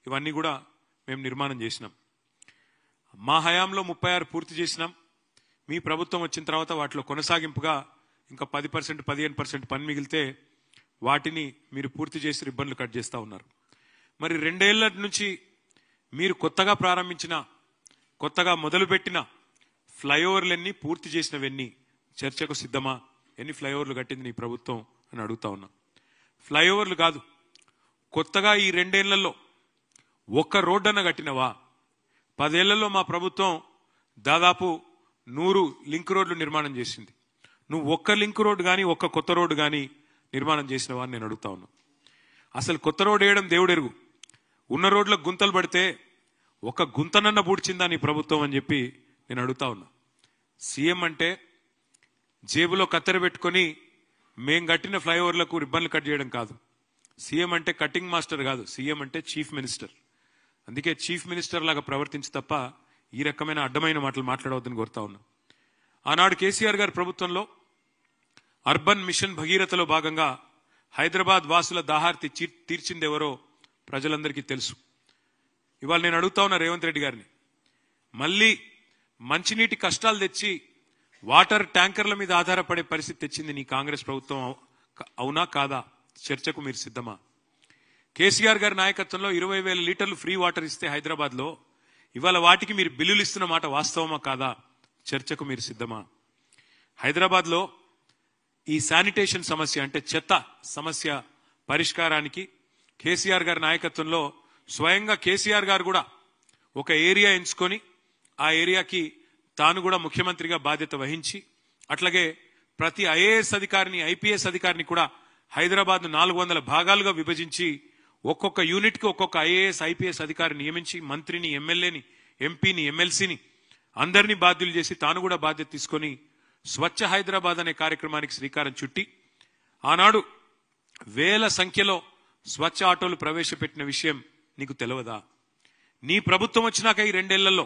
ఇవన్నీ కూడా మేము నిర్మాణం చేసినాం. మా హయాంలో 36 పూర్తి చేసినాం. మీ ప్రభుత్వం వచ్చిన తర్వాత వాటిలో కొనసాగింపుగా ఇంకా 10% 15% పని మిగిలితే వాటిని మీరు పూర్తి చేసి రిబ్బన్లు కట్ చేస్తూ ఉన్నారు. మరి 2 ఏళ్ల నుంచి మీరు కొత్తగా ప్రారంభించిన, కొత్తగా మొదలుపెట్టిన ఫ్లైఓవర్లన్నీ పూర్తి చేసినవన్నీ చర్చకు సిద్ధమా? ఎన్ని ఫ్లైఓవర్లు కట్టింది నీ ప్రభుత్వం అని అడుగుతా ఉన్నా. ఫ్లైఓవర్లు కాదు, కొత్తగా ఈ 2 ఏళ్లలో ఒక్క రోడ్డన్న కట్టినవా? 10 ఏళ్లలో మా ప్రభుత్వం దాదాపు 100 లింక్ రోడ్లు నిర్మాణం చేసింది. నువ్వు ఒక్క లింక్ రోడ్డు కానీ ఒక్క కొత్త రోడ్డు కానీ నిర్మాణం చేసినవా అని నేను అడుగుతా ఉన్నా. అసలు కొత్త రోడ్డు వేయడం దేవుడెరుగు. ఉన్న రోడ్లకు గుంతలు పడితే ఒక గుంతనన్న పూడ్చిందా నీ ప్రభుత్వం అని చెప్పి నేను అడుగుతా ఉన్నా. సీఎం అంటే జేబులో కత్తెర పెట్టుకొని మేం కట్టిన ఫ్లైఓవర్లకు రిబ్బన్లు కట్ చేయడం కాదు. సీఎం అంటే కటింగ్ మాస్టర్ కాదు, సీఎం అంటే చీఫ్ మినిస్టర్. అందుకే చీఫ్ మినిస్టర్ లాగా ప్రవర్తించి తప్ప ఈ రకమైన అడ్డమైన మాటలు మాట్లాడవద్దని కోరుతా ఉన్నా. ఆనాడు కేసీఆర్ గారి ప్రభుత్వంలో అర్బన్ మిషన్ భగీరథలో భాగంగా హైదరాబాద్ వాసుల దాహార్తి తీర్చిందెవరో ప్రజలందరికీ తెలుసు. ఇవాళ నేను అడుగుతా ఉన్నా రేవంత్ రెడ్డి గారిని, మళ్ళీ మంచినీటి కష్టాలు తెచ్చి వాటర్ ట్యాంకర్ల మీద ఆధారపడే పరిస్థితి తెచ్చింది నీ కాంగ్రెస్ ప్రభుత్వం, అవునా కాదా? చర్చకు మీరు సిద్ధమా? కేసీఆర్ గారి నాయకత్వంలో 20,000 లీటర్లు ఫ్రీ వాటర్ ఇస్తే హైదరాబాద్ లో ఇవాళ వాటికి మీరు బిల్లులు ఇస్తున్న మాట వాస్తవమా కాదా? చర్చకు మీరు సిద్ధమా? హైదరాబాద్ లో ఈ శానిటేషన్ సమస్య అంటే చెత్త సమస్య పరిష్కారానికి కేసీఆర్ గారి నాయకత్వంలో స్వయంగా కేసీఆర్ గారు కూడా ఒక ఏరియా ఎంచుకొని ఆ ఏరియాకి తాను కూడా ముఖ్యమంత్రిగా బాధ్యత వహించి, అట్లాగే ప్రతి ఐఏఎస్ అధికారిని ఐపీఎస్ అధికారిని కూడా హైదరాబాద్ 400 భాగాలుగా విభజించి ఒక్కొక్క యూనిట్ కి ఒక్కొక్క ఐఏఎస్ ఐపీఎస్ అధికారిని నియమించి మంత్రిని, ఎమ్మెల్యేని, ఎంపీని, ఎమ్మెల్సీని అందరినీ బాధ్యులు చేసి తాను కూడా బాధ్యత తీసుకొని స్వచ్ఛ హైదరాబాద్ అనే కార్యక్రమానికి శ్రీకారం చుట్టి ఆనాడు వేల సంఖ్యలో స్వచ్ఛ ఆటోలు ప్రవేశపెట్టిన విషయం నీకు తెలియదా? నీ ప్రభుత్వం వచ్చినాక ఈ 2 ఏళ్లలో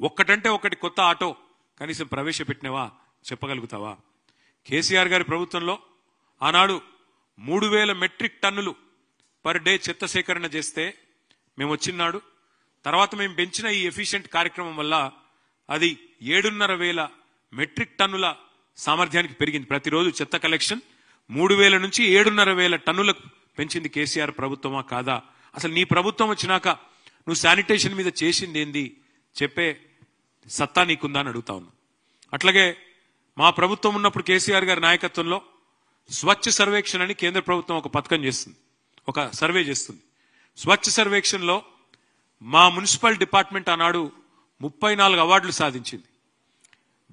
ఒక్కటంటే ఒకటి కొత్త ఆటో కనీసం ప్రవేశపెట్టినవా? చెప్పగలుగుతావా? కేసీఆర్ గారి ప్రభుత్వంలో ఆనాడు 3,000 మెట్రిక్ టన్నులు పర్ డే చెత్త సేకరణ చేస్తే మేము వచ్చినాడు తర్వాత మేము పెంచిన ఈ ఎఫిషియెంట్ కార్యక్రమం వల్ల అది 7,500 మెట్రిక్ టన్నుల సామర్థ్యానికి పెరిగింది. ప్రతిరోజు చెత్త కలెక్షన్ 3,000 నుంచి 7,500 టన్నులకు పెంచింది కేసీఆర్ ప్రభుత్వమా కాదా? అసలు నీ ప్రభుత్వం వచ్చినాక నువ్వు శానిటేషన్ మీద చేసింది ఏంది చెప్పే సత్తా నీకుందా అని అడుగుతా ఉన్నా. అట్లాగే మా ప్రభుత్వం ఉన్నప్పుడు కేసీఆర్ గారి నాయకత్వంలో స్వచ్ఛ సర్వేక్షణ అని కేంద్ర ప్రభుత్వం ఒక పథకం చేస్తుంది, ఒక సర్వే చేస్తుంది. స్వచ్ఛ సర్వేక్షణలో మా మున్సిపల్ డిపార్ట్మెంట్ ఆనాడు 34 అవార్డులు సాధించింది.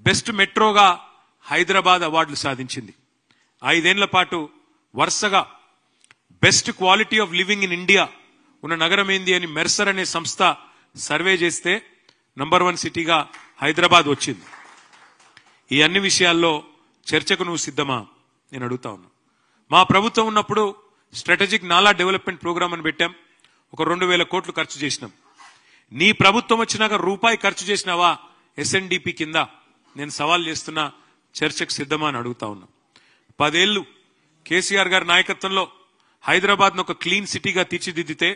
బెస్ట్ మెట్రోగా హైదరాబాద్ అవార్డులు సాధించింది. 5 ఏళ్ల పాటు వరుసగా best quality of living in India ఉన్న నగరం ఏంది అని మెర్సర్ అనే సంస్థ సర్వే చేస్తే నంబర్ 1 సిటీగా హైదరాబాద్ వచ్చింది. ఈ అన్ని విషయాల్లో చర్చకు నువ్వు సిద్ధమా నేను అడుగుతా ఉన్నా. మా ప్రభుత్వం ఉన్నప్పుడు స్ట్రాటజిక్ నాలా డెవలప్మెంట్ ప్రోగ్రామ్ అని పెట్టాం. ఒక 2,000 కోట్లు ఖర్చు చేసినాం. నీ ప్రభుత్వం వచ్చినాక రూపాయి ఖర్చు చేసినావా ఎస్ఎన్డిపి కింద? నేను సవాల్ చేస్తున్నా, చర్చకు సిద్ధమా అని అడుగుతా ఉన్నా. 10 ఏళ్లు కేసీఆర్ గారి నాయకత్వంలో హైదరాబాద్ ను ఒక క్లీన్ సిటీగా తీర్చిదిద్దితే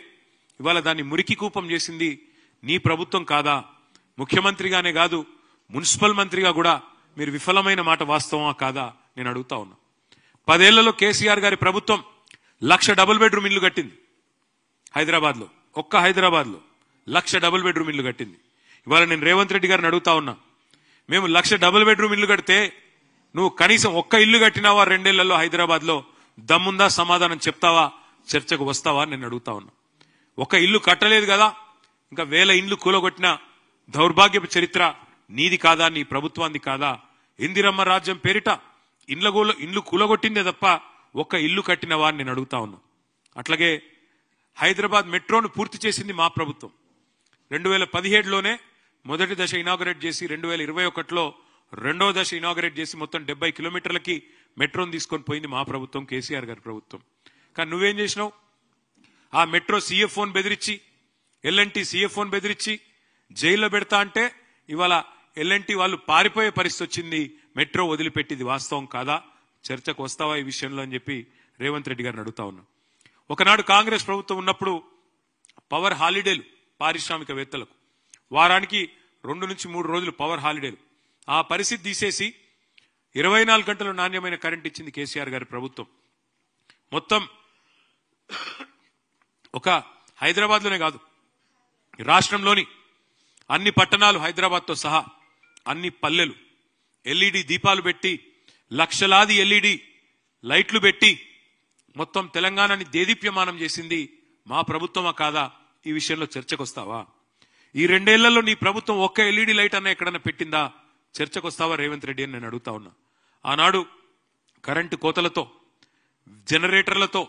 ఇవాళ దాన్ని మురికి కూపం చేసింది నీ ప్రభుత్వం కాదా? ముఖ్యమంత్రిగానే కాదు మున్సిపల్ మంత్రిగా కూడా మీరు విఫలమైన మాట వాస్తవమా కాదా నేను అడుగుతా ఉన్నా. 10 ఏళ్లలో కేసీఆర్ గారి ప్రభుత్వం 1,00,000 డబుల్ బెడ్రూమ్ ఇల్లు కట్టింది హైదరాబాద్ లో. ఒక్క హైదరాబాద్ లో 1,00,000 డబుల్ బెడ్రూమ్ ఇల్లు కట్టింది. ఇవాళ నేను రేవంత్ రెడ్డి గారిని అడుగుతా ఉన్నా, మేము 1,00,000 డబుల్ బెడ్రూమ్ ఇల్లు కడితే నువ్వు కనీసం ఒక్క ఇల్లు కట్టినావా 2 ఏళ్లలో హైదరాబాద్ లో? దమ్ముందా? సమాధానం చెప్తావా? చర్చకు వస్తావా నేను అడుగుతా ఉన్నా. ఒక ఇల్లు కట్టలేదు కదా, ఇంకా 1000 ఇండ్లు కూలగొట్టిన దౌర్భాగ్యపు చరిత్ర నీది కాదా? నీ ప్రభుత్వాన్ని కాదా? ఇందిరమ్మ రాజ్యం పేరిట ఇండ్లు కూలగొట్టిందే తప్ప ఒక్క ఇల్లు కట్టినవా అని నేను అడుగుతా ఉన్నా. అట్లాగే హైదరాబాద్ మెట్రోను పూర్తి చేసింది మా ప్రభుత్వం. 2017లోనే మొదటి దశ ఇనాగరేట్ చేసి 2021లో రెండో దశ ఇనాగరేట్ చేసి మొత్తం 70 కిలోమీటర్లకి మెట్రోను తీసుకొని పోయింది మా ప్రభుత్వం, కేసీఆర్ గారి ప్రభుత్వం. కానీ నువ్వేం చేసినావు? ఆ మెట్రో సీఎఫ్ఓని బెదిరించి, ఎల్ఎన్టీ సీఎఫ్ఓని బెదిరించి జైల్లో పెడతా అంటే ఇవాళ ఎల్ఎన్టీ వాళ్ళు పారిపోయే పరిస్థితి వచ్చింది. మెట్రో వదిలిపెట్టింది వాస్తవం కాదా? చర్చకు వస్తావా ఈ విషయంలో అని చెప్పి రేవంత్ రెడ్డి గారిని అడుగుతా ఉన్నా. ఒకనాడు కాంగ్రెస్ ప్రభుత్వం ఉన్నప్పుడు పవర్ హాలిడేలు పారిశ్రామికవేత్తలకు, వారానికి 2 నుంచి 3 రోజులు పవర్ హాలిడేలు. ఆ పరిస్థితి తీసేసి 24 గంటలు నాణ్యమైన కరెంట్ ఇచ్చింది కేసీఆర్ గారి ప్రభుత్వం. మొత్తం ఒక హైదరాబాద్లోనే కాదు, రాష్ట్రంలోని అన్ని పట్టణాలు హైదరాబాద్తో సహా అన్ని పల్లెలు ఎల్ఈడి దీపాలు పెట్టి, లక్షలాది ఎల్ఈడి లైట్లు పెట్టి మొత్తం తెలంగాణని దేదీప్యమానం చేసింది మా ప్రభుత్వమా కాదా? ఈ విషయంలో చర్చకొస్తావా? ఈ 2 ఏళ్లలో నీ ప్రభుత్వం ఒక్క ఎల్ఈడి లైట్ అన్న ఎక్కడన్నా పెట్టిందా? చర్చకొస్తావా రేవంత్ రెడ్డి అని నేను అడుగుతా ఉన్నా. ఆనాడు కరెంటు కోతలతో, జనరేటర్లతో,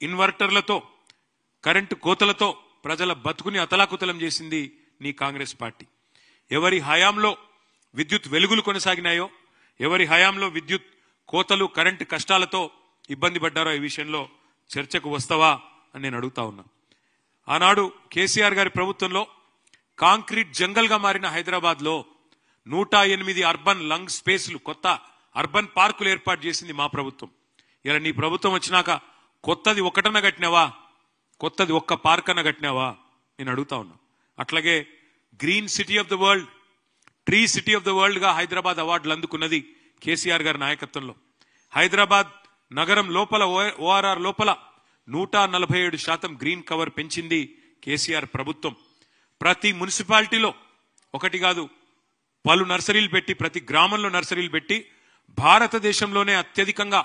ఇన్వర్టర్లతో, కరెంటు కోతలతో ప్రజల బతుకుని అతలాకుతలం చేసింది నీ కాంగ్రెస్ పార్టీ. ఎవరి హయాంలో విద్యుత్ వెలుగులు కొనసాగినాయో, ఎవరి హయాంలో విద్యుత్ కోతలు, కరెంటు కష్టాలతో ఇబ్బంది పడ్డారో ఈ విషయంలో చర్చకు వస్తావా అని నేను అడుగుతా ఉన్నా. ఆనాడు కేసీఆర్ గారి ప్రభుత్వంలో కాంక్రీట్ జంగల్ గా మారిన హైదరాబాద్ లో 108 అర్బన్ లంగ్ స్పేస్లు, కొత్త అర్బన్ పార్కులు ఏర్పాటు చేసింది మా ప్రభుత్వం. ఇలా నీ ప్రభుత్వం వచ్చినాక కొత్తది ఒకటన కట్టినావా? కొత్తది ఒక్క పార్క్ అన్న కట్టినావా? నేను అడుగుతా ఉన్నా. అట్లాగే green city of the world, tree city of the world గా హైదరాబాద్ అవార్డులు అందుకున్నది కేసీఆర్ గారి నాయకత్వంలో. హైదరాబాద్ నగరం లోపల, ఓఆర్ఆర్ లోపల 147% గ్రీన్ కవర్ పెంచింది కేసీఆర్ ప్రభుత్వం. ప్రతి మున్సిపాలిటీలో ఒకటి కాదు, పలు నర్సరీలు పెట్టి, ప్రతి గ్రామంలో నర్సరీలు పెట్టి భారతదేశంలోనే అత్యధికంగా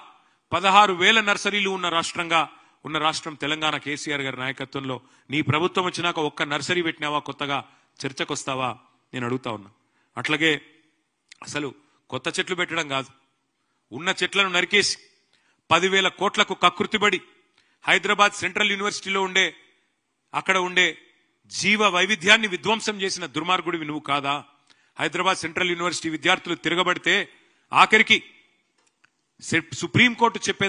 16,000 నర్సరీలు ఉన్న రాష్ట్రం తెలంగాణ. కేసీఆర్ గారి నాయకత్వంలో నీ ప్రభుత్వం వచ్చినాక ఒక్క నర్సరీ పెట్టినావా? కొత్తగా చర్చకొస్తావా? నేను అడుగుతా ఉన్నా. అట్లాగే అసలు కొత్త చెట్లు పెట్టడం కాదు, ఉన్న చెట్లను నరికేసి 10,000 కోట్లకు కకృతిబడి హైదరాబాద్ సెంట్రల్ యూనివర్సిటీలో అక్కడ ఉండే జీవ వైవిధ్యాన్ని విధ్వంసం చేసిన దుర్మార్గుడివి నువ్వు కాదా? హైదరాబాద్ సెంట్రల్ యూనివర్సిటీ విద్యార్థులు తిరగబడితే ఆఖరికి సుప్రీంకోర్టు చెప్పేదా